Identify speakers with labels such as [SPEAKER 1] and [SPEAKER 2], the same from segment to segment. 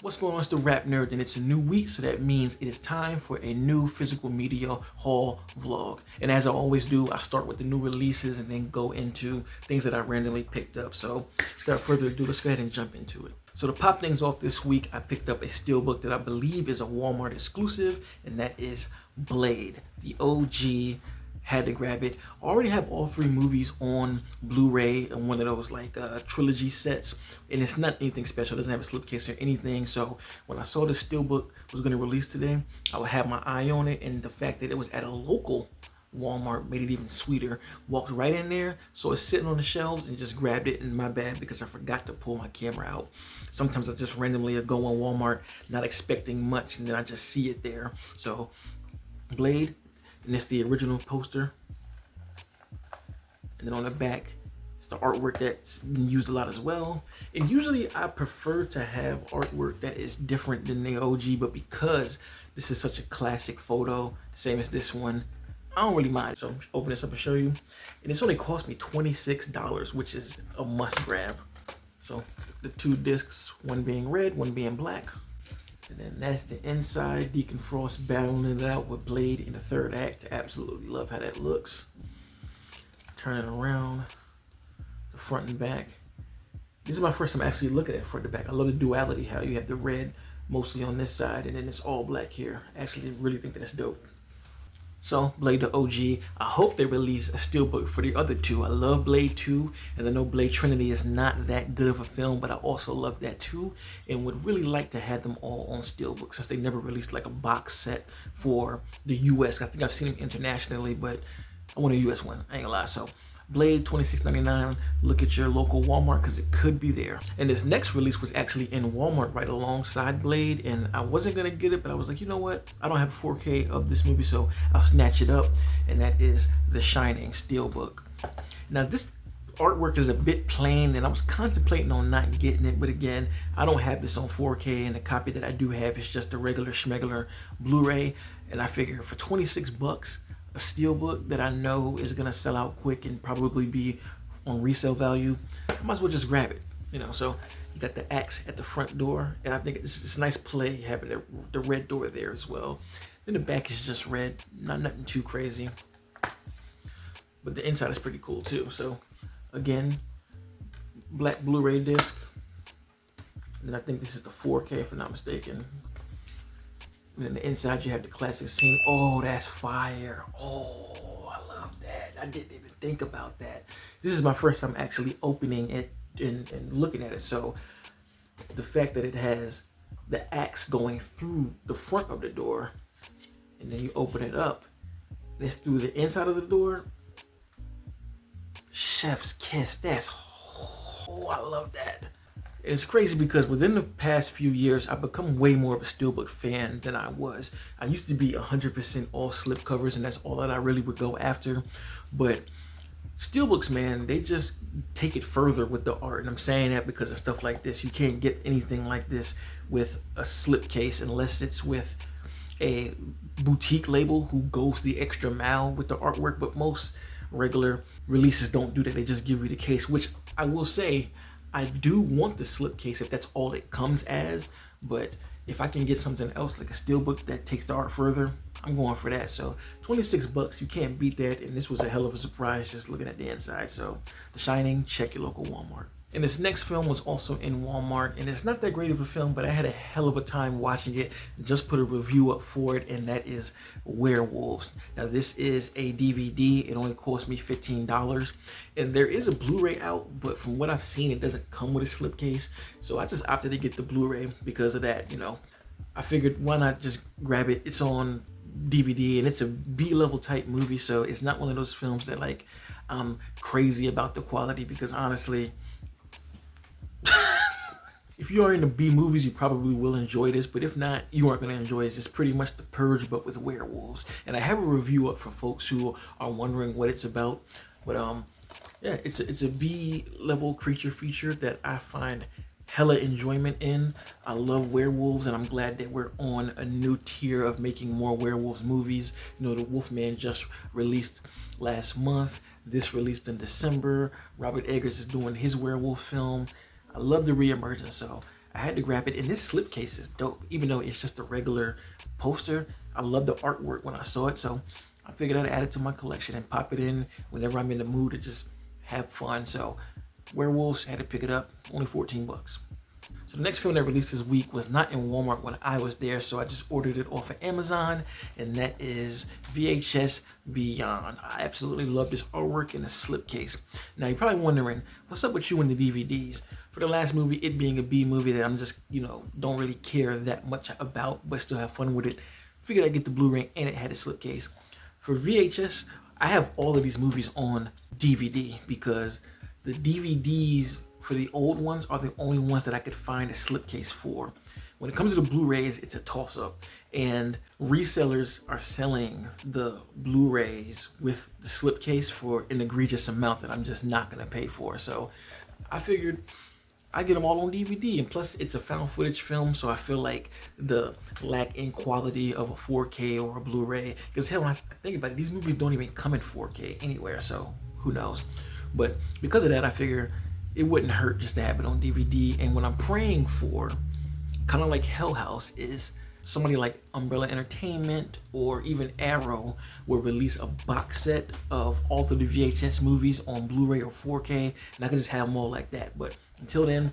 [SPEAKER 1] What's going on? It's the RapNerd, and it's a new week, so that means it is time for a new physical media haul vlog. And as I always do, I start with the new releases and then go into things that I randomly picked up. So without further ado, let's go ahead and jump into it. So to pop things off this week, I picked up a Steelbook that I believe is a Walmart exclusive, and that is Blade, the OG. Had to grab it. I already have all three movies on Blu-ray and one of those like trilogy sets, and it's not anything special. It doesn't have a slipcase or anything. So when I saw the Steelbook was going to release today, I would have my eye on it, and the fact that it was at a local Walmart made it even sweeter. Walked right in there, so it's sitting on the shelves, and just grabbed it. And my bad, because I forgot to pull my camera out. Sometimes I just randomly go on Walmart not expecting much, and then I just see it there. So Blade. And it's the original poster. And then on the back, it's the artwork that's been used a lot as well. And usually I prefer to have artwork that is different than the OG, but because this is such a classic photo, same as this one, I don't really mind. So open this up and show you. And this only cost me $26, which is a must grab. So the two discs, one being red, one being black. And then that's the inside. Deacon Frost battling it out with Blade in the third act. Absolutely love how that looks. Turn it around, the front and back. This is my first time actually looking at front and back. I love the duality, how you have the red mostly on this side and then it's all black here. I actually really think that's dope. So, Blade the OG, I hope they release a Steelbook for the other two. I love Blade 2, and I know Blade Trinity is not that good of a film, but I also love that too, and would really like to have them all on Steelbook, since they never released like a box set for the US. I think I've seen them internationally, but I want a US one, I ain't gonna lie. So, Blade $26.99, look at your local Walmart because it could be there. And this next release was actually in Walmart right alongside Blade, and I wasn't gonna get it, but I was like, you know what? I don't have 4K of this movie, so I'll snatch it up, and that is The Shining Steelbook. Now this artwork is a bit plain, and I was contemplating on not getting it, but again, I don't have this on 4K, and the copy that I do have is just a regular schmegular Blu-ray, and I figure for 26 bucks, a Steelbook that I know is gonna sell out quick and probably be on resale value, I might as well just grab it, you know. So you got the axe at the front door, and I think it's a nice play having the red door there as well. Then the back is just red, nothing too crazy, but the inside is pretty cool too. So again, black Blu-ray disc, and I think this is the 4K if I'm not mistaken. And then the inside you have the classic scene. Oh, that's fire. Oh, I love that. I didn't even think about that. This is my first time actually opening it and looking at it. So the fact that it has the axe going through the front of the door, and then you open it up, and it's through the inside of the door. Chef's kiss. That's, oh, I love that. It's crazy because within the past few years, I've become way more of a Steelbook fan than I was. I used to be 100% all slip covers, and that's all that I really would go after. But Steelbooks, man, they just take it further with the art. And I'm saying that because of stuff like this. You can't get anything like this with a slipcase unless it's with a boutique label who goes the extra mile with the artwork. But most regular releases don't do that. They just give you the case, which I will say, I do want the slipcase if that's all it comes as, but if I can get something else like a Steelbook that takes the art further, I'm going for that. So 26 bucks, you can't beat that, and this was a hell of a surprise just looking at the inside. So The Shining, check your local Walmart. And this next film was also in Walmart, and it's not that great of a film, but I had a hell of a time watching it. Just put a review up for it, and that is Werewolves. Now this is a DVD. It only cost me $15, and there is a Blu-ray out, but from what I've seen, it doesn't come with a slipcase. So I just opted to get the Blu-ray because of that. You know, I figured why not just grab it. It's on DVD, and it's a B-level type movie, so it's not one of those films that like I'm crazy about the quality, because honestly, if you are into B movies, you probably will enjoy this, but if not, you aren't going to enjoy it. It's pretty much The Purge, but with werewolves. And I have a review up for folks who are wondering what it's about. But yeah, it's a B-level creature feature that I find hella enjoyment in. I love werewolves, and I'm glad that we're on a new tier of making more werewolves movies. You know, The Wolfman just released last month. This released in December. Robert Eggers is doing his werewolf film. I love the reemergence, so I had to grab it, and this slipcase is dope. Even though it's just a regular poster, I love the artwork when I saw it, so I figured I'd add it to my collection and pop it in whenever I'm in the mood to just have fun. So Werewolves, had to pick it up, only 14 bucks. So the next film that released this week was not in Walmart when I was there, so I just ordered it off of Amazon, and that is VHS Beyond. I absolutely love this artwork in the slipcase. Now you're probably wondering, what's up with you and the DVDs? For the last movie, it being a B movie that I'm just, don't really care that much about, but still have fun with it, figured I'd get the Blu-ray and it had a slipcase. For VHS, I have all of these movies on DVD because the DVDs for the old ones are the only ones that I could find a slipcase for. When it comes to the Blu-rays, it's a toss-up, and resellers are selling the Blu-rays with the slipcase for an egregious amount that I'm just not gonna pay for. So I figured I get them all on DVD, and plus it's a found footage film, so I feel like the lack in quality of a 4K or a Blu-ray, because hell, when I think about it, these movies don't even come in 4K anywhere, so who knows. But because of that, I figure it wouldn't hurt just to have it on DVD. And what I'm praying for, kind of like Hell House, is somebody like Umbrella Entertainment or even Arrow will release a box set of all of the VHS movies on Blu-ray or 4K, and I can just have them all like that. But until then,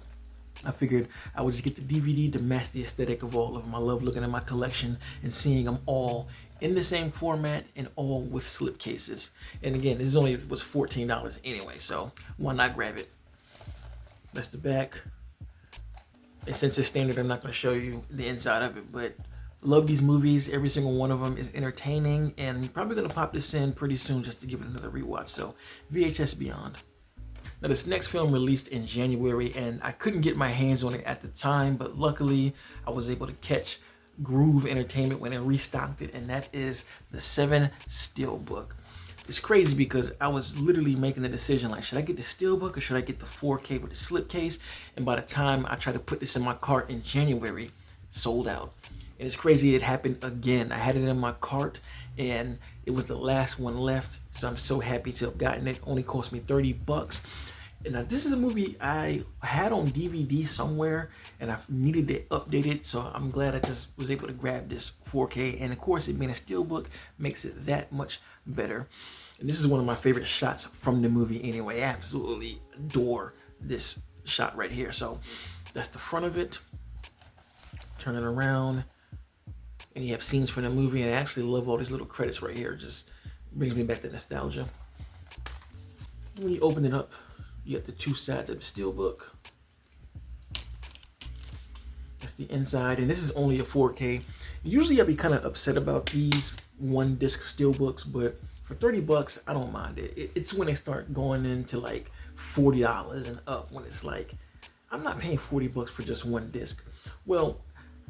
[SPEAKER 1] I figured I would just get the DVD to match the aesthetic of all of them. I love looking at my collection and seeing them all in the same format and all with slipcases. And again, this was $14 anyway, so why not grab it? That's the back. And since it's standard, I'm not going to show you the inside of it, but love these movies. Every single one of them is entertaining, and probably going to pop this in pretty soon just to give it another rewatch. So VHS Beyond. Now this next film released in January, and I couldn't get my hands on it at the time, but luckily I was able to catch Groove Entertainment when they restocked it, and that is the 7 Steelbook. It's crazy because I was literally making the decision, like, should I get the Steelbook or should I get the 4K with the slipcase? And by the time I tried to put this in my cart in January, sold out. And it's crazy, it happened again. I had it in my cart and it was the last one left. So I'm so happy to have gotten it. Only cost me 30 bucks. And now this is a movie I had on DVD somewhere and I needed to update it. So I'm glad I just was able to grab this 4K. And of course, it being a Steelbook makes it that much better. And this is one of my favorite shots from the movie anyway. I absolutely adore this shot right here. So that's the front of it. Turn it around. And you have scenes from the movie. And I actually love all these little credits right here. It just brings me back to nostalgia. When you open it up, you got the two sides of the Steelbook. That's the inside. And this is only a 4K. Usually I'd be kind of upset about these one disc Steelbooks, but for 30 bucks, I don't mind it. It's when they start going into like $40 and up, when it's like, I'm not paying 40 bucks for just one disc. Well,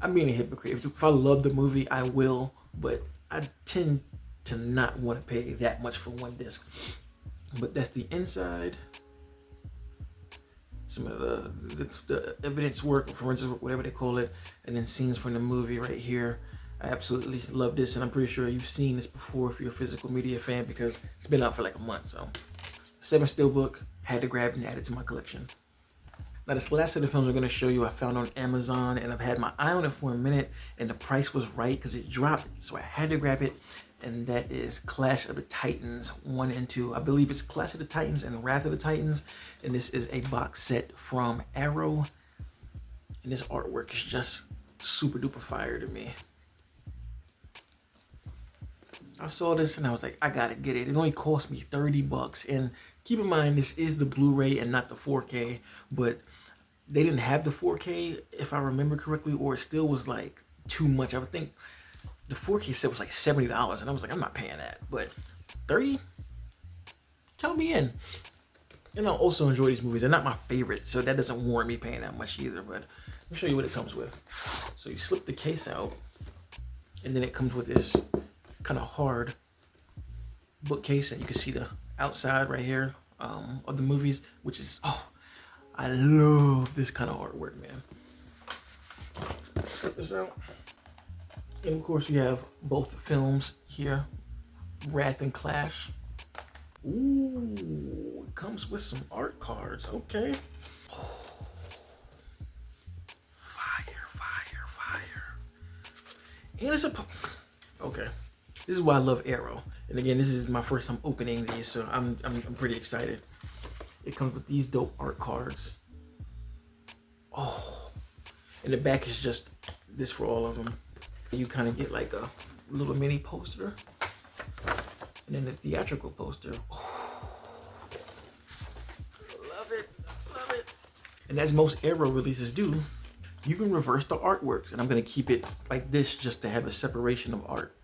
[SPEAKER 1] I'm being a hypocrite. If I love the movie, I will, but I tend to not want to pay that much for one disc. But that's the inside. Some of the evidence work, or forensic work, whatever they call it, and then scenes from the movie right here. I absolutely love this, and I'm pretty sure you've seen this before if you're a physical media fan because it's been out for like a month. So 7 Steelbook, had to grab it and add it to my collection. Now this last set of films I'm going to show you I found on Amazon, and I've had my eye on it for a minute, and the price was right because it dropped, so I had to grab it, and that is Clash of the Titans 1 and 2. I believe it's Clash of the Titans and Wrath of the Titans, and this is a box set from Arrow, and this artwork is just super duper fire to me. I saw this and I was like, I gotta get it. It only cost me 30 bucks. And keep in mind, this is the Blu-ray and not the 4K, but they didn't have the 4K, if I remember correctly, or it still was like too much. I would think the 4K set was like $70, and I was like, I'm not paying that. But 30? Count me in. And I also enjoy these movies. They're not my favorite, so that doesn't warrant me paying that much either. But let me show you what it comes with. So you slip the case out, and then it comes with this kind of hard bookcase, and you can see the outside right here of the movies, which is, oh, I love this kind of artwork, man. Check this out. And of course you have both films here, Wrath and Clash. Ooh, it comes with some art cards. Okay. And it's okay. This is why I love Arrow. And again, this is my first time opening these, so I'm pretty excited. It comes with these dope art cards. Oh, and the back is just this for all of them. You kind of get like a little mini poster, and then the theatrical poster. Oh, love it, love it. And as most Arrow releases do, you can reverse the artworks, and I'm gonna keep it like this just to have a separation of art.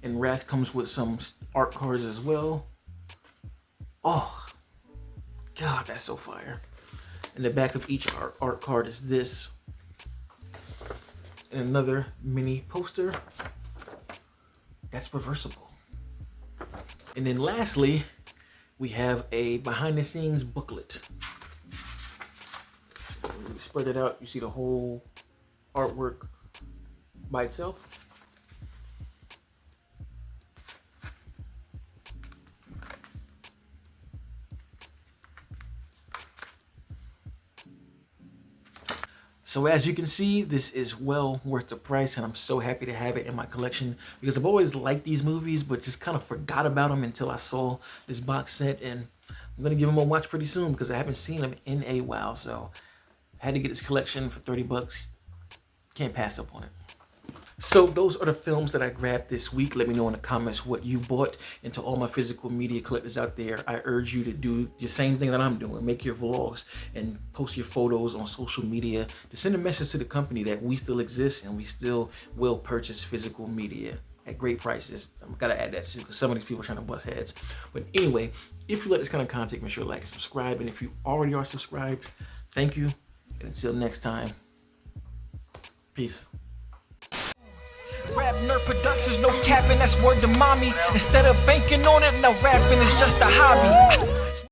[SPEAKER 1] And Wrath comes with some art cards as well. Oh, God, that's so fire. And the back of each art card is this. And another mini poster that's reversible. And then lastly, we have a behind the scenes booklet. When you spread it out, you see the whole artwork by itself. So as you can see, this is well worth the price, and I'm so happy to have it in my collection because I've always liked these movies, but just kind of forgot about them until I saw this box set, and I'm gonna give them a watch pretty soon because I haven't seen them in a while. So I had to get this collection for 30 bucks. Can't pass up on it. So those are the films that I grabbed this week. Let me know in the comments what you bought. And to all my physical media collectors out there, I urge you to do the same thing that I'm doing. Make your vlogs and post your photos on social media to send a message to the company that we still exist and we still will purchase physical media at great prices. I'm gotta add that too because some of these people are trying to bust heads. But anyway, if you like this kind of content, make sure to like and subscribe. And if you already are subscribed, thank you. And until next time, peace. RapNerd Productions, no capping, that's word to mommy. Instead of banking on it, now rapping is just a hobby.